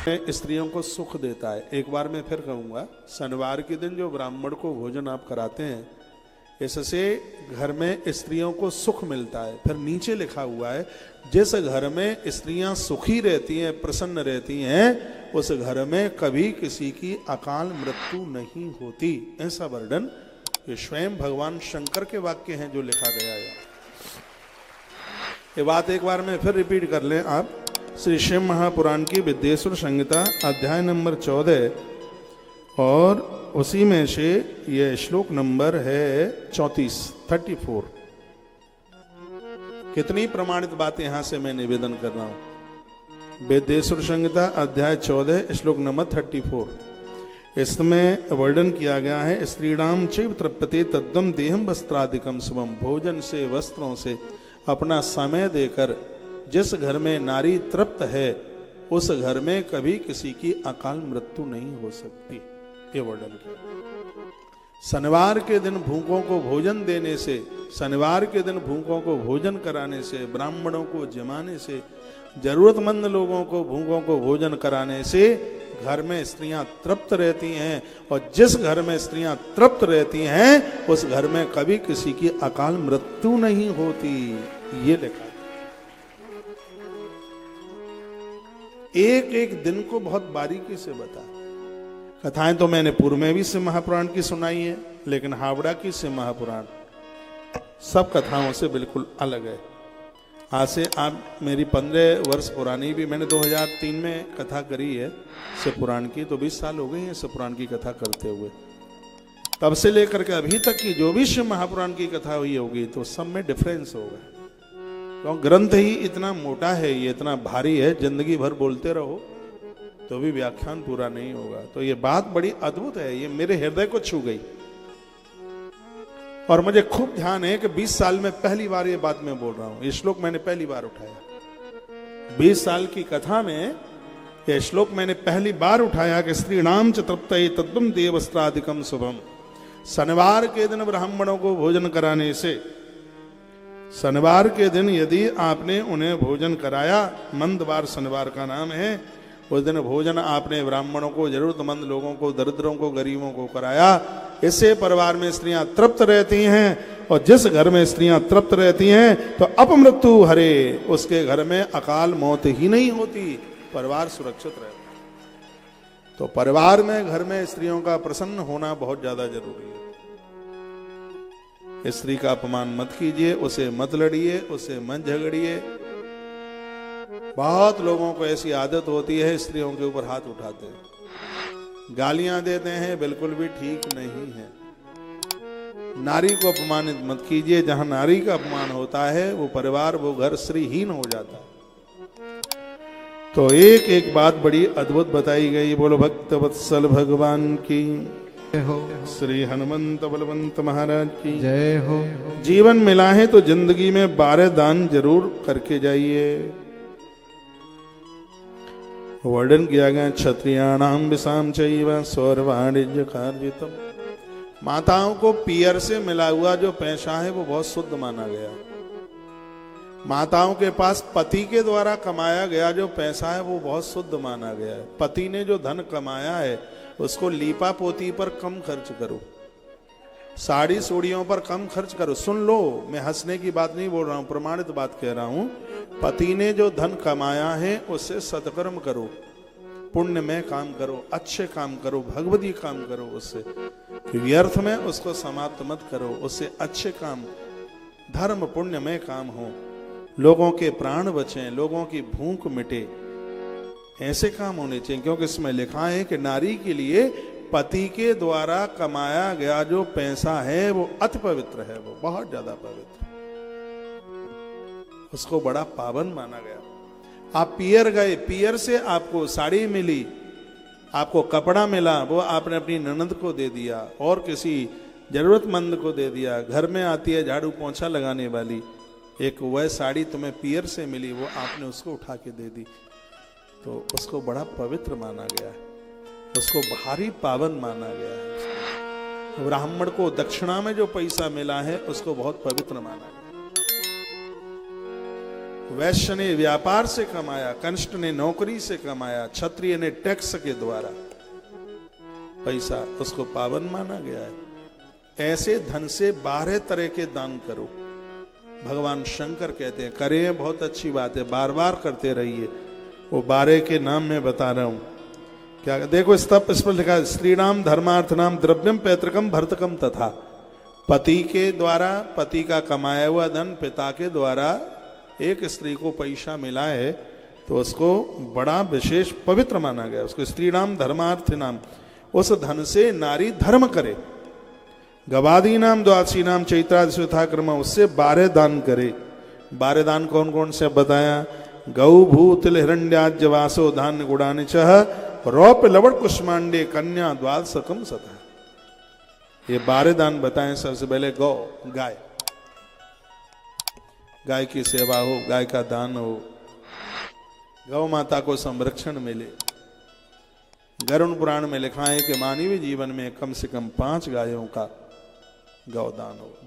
स्त्रियों को सुख देता है। एक बार मैं फिर कहूँगा, शनिवार के दिन जो ब्राह्मण को भोजन आप कराते हैं, इससे घर में स्त्रियों को सुख मिलता है। फिर नीचे लिखा हुआ है, जिस घर में स्त्रियां सुखी रहती हैं, प्रसन्न रहती हैं, उस घर में कभी किसी की अकाल मृत्यु नहीं होती। ऐसा वर्णन ये स्वयं भगवान शंकर के वाक्य हैं जो लिखा गया है। ये बात एक बार में फिर रिपीट कर लें आप। श्री शिव महापुराण की विद्येश्वर संहिता अध्याय नंबर 14 और उसी में से ये श्लोक नंबर है 34। कितनी प्रमाणित बातें यहां से मैं निवेदन कर रहा हूं। विद्येश्वर संहिता अध्याय 14 श्लोक नंबर 34, इसमें वर्णन किया गया है, स्त्रीणाम चैव तृप्यते तद्वं देहम वस्त्रादिकम शुभम। भोजन से, वस्त्रों से अपना समय देकर जिस घर में नारी तृप्त है, उस घर में कभी किसी की अकाल मृत्यु नहीं हो सकती। ये वर्णन किया। शनिवार के दिन भूखों को भोजन देने से, शनिवार के दिन भूखों को भोजन कराने से, ब्राह्मणों को जमाने से, जरूरतमंद लोगों को भूखों को भोजन कराने से घर में स्त्रियां तृप्त रहती हैं। और जिस घर में स्त्रियां तृप्त रहती हैं, उस घर में कभी किसी की अकाल मृत्यु नहीं होती। ये लिखा। एक एक दिन को बहुत बारीकी से बता। कथाएं तो मैंने पूर्व में भी शिव महापुराण की सुनाई है, लेकिन हावड़ा की शिव महापुराण सब कथाओं से बिल्कुल अलग है। आज से आप मेरी 15 वर्ष पुरानी भी मैंने 2003 में कथा करी है शिव पुराण की, तो 20 साल हो गए हैं शिव पुराण की कथा करते हुए। तब से लेकर के अभी तक की जो भी शिव महापुराण की कथा हुई होगी, तो सब में डिफरेंस होगा। तो ग्रंथ ही इतना मोटा है, ये इतना भारी है, जिंदगी भर बोलते रहो तो भी व्याख्यान पूरा नहीं होगा। तो ये बात बड़ी अद्भुत है, ये मेरे हृदय को छू गई। और मुझे खूब ध्यान है कि 20 साल में पहली बार ये बात मैं बोल रहा हूं। ये श्लोक मैंने पहली बार उठाया। 20 साल की कथा में ये श्लोक मैंने पहली बार उठाया कि स्त्रीणाम च तृप्तये तद्वं देवस्त्रादिकम शुभम। शनिवार के दिन ब्राह्मणों को भोजन कराने से, शनिवार के दिन यदि आपने उन्हें भोजन कराया, मंदवार शनिवार का नाम है, उस दिन भोजन आपने ब्राह्मणों को, जरूरतमंद लोगों को, दरिद्रों को, गरीबों को कराया, इससे परिवार में स्त्रियां तृप्त रहती हैं। और जिस घर में स्त्रियां तृप्त रहती हैं तो अपमृत्यु हरे, उसके घर में अकाल मौत ही नहीं होती, परिवार सुरक्षित रहता है। तो परिवार में, घर में स्त्रियों का प्रसन्न होना बहुत ज्यादा जरूरी है। स्त्री का अपमान मत कीजिए, उसे मत लड़िए, उसे मत झगड़िए। बहुत लोगों को ऐसी आदत होती है, स्त्रियों के ऊपर हाथ उठाते हैं, गालियां देते हैं, बिल्कुल भी ठीक नहीं है। नारी को अपमानित मत कीजिए। जहां नारी का अपमान होता है, वो परिवार, वो घर श्रीहीन हो जाता है। तो एक एक बात बड़ी अद्भुत बताई गई। बोलो भक्त वत्सल भगवान की हो, श्री हनुमंत बलवंत महाराज की जय हो। जीवन मिला है तो जिंदगी में 12 दान जरूर करके जाइए। वर्णन किया गया, क्षत्रियाणाम विषाम चैव स्वरवाणिज्य कार्जितम। माताओं को पियर से मिला हुआ जो पैसा है वो बहुत शुद्ध माना गया। माताओं के पास पति के द्वारा कमाया गया जो पैसा है वो बहुत शुद्ध माना गया है। पति ने जो धन कमाया है उसको लीपा पोती पर कम खर्च करो, साड़ी सूड़ियों पर कम खर्च करो। सुन लो, मैं हंसने की बात नहीं बोल रहा हूं, प्रमाणित बात कह रहा हूं। पति ने जो धन कमाया है उससे सत्कर्म करो, पुण्य में काम करो, अच्छे काम करो, भगवती काम करो। उससे व्यर्थ में उसको समाप्त मत करो। उससे अच्छे काम, धर्म पुण्य में काम हो, लोगों के प्राण बचें, लोगों की भूख मिटे, ऐसे काम होने चाहिए। क्योंकि इसमें लिखा है कि नारी के लिए पति के द्वारा कमाया गया जो पैसा है वो अति पवित्र है, वो बहुत ज्यादा पवित्र, उसको बड़ा पावन माना गया। आप पियर गए, पियर से आपको साड़ी मिली, आपको कपड़ा मिला, वो आपने अपनी ननद को दे दिया और किसी जरूरतमंद को दे दिया। घर में आती है झाड़ू पोंछा लगाने वाली, एक वह साड़ी तुम्हें पियर से मिली, वो आपने उसको उठा के दे दी, तो उसको बड़ा पवित्र माना गया है, उसको भारी पावन माना गया है। ब्राह्मण को दक्षिणा में जो पैसा मिला है उसको बहुत पवित्र माना गया। वैश्य ने व्यापार से कमाया, कनिष्ठ ने नौकरी से कमाया, क्षत्रिय ने टैक्स के द्वारा पैसा, उसको पावन माना गया है। ऐसे धन से 12 तरह के दान करो। भगवान शंकर कहते हैं करें, बहुत अच्छी बात है, बार बार करते रहिए। वो 12 के नाम मैं बता रहा हूं। क्या देखो, इस पर लिखा है श्रीराम धर्मार्थ नाम द्रव्यम पैतृकम भर्तकम तथा। पति के द्वारा, पति का कमाया हुआ धन, पिता के द्वारा एक स्त्री को पैसा मिला है तो उसको बड़ा विशेष पवित्र माना गया। उसको श्रीराम धर्मार्थ नाम, उस धन से नारी धर्म करे। गवादी नाम द्वादशी नाम चैत्रादि क्रम, उससे 12 दान करे। 12 दान कौन कौन से बताया? गौ भू तिल हिरण्याज्य वासो धान्य गुड़ानि चह रौप लवट कुष्मांडे कन्या द्वादशकम सतः। ये 12 दान बताएं। सबसे पहले गौ, गाय, गाय की सेवा हो, गाय का दान हो, गौ माता को संरक्षण मिले। गरुड़ पुराण में लिखा है कि मानवीय जीवन में कम से कम 5 गायों का गौदान हो।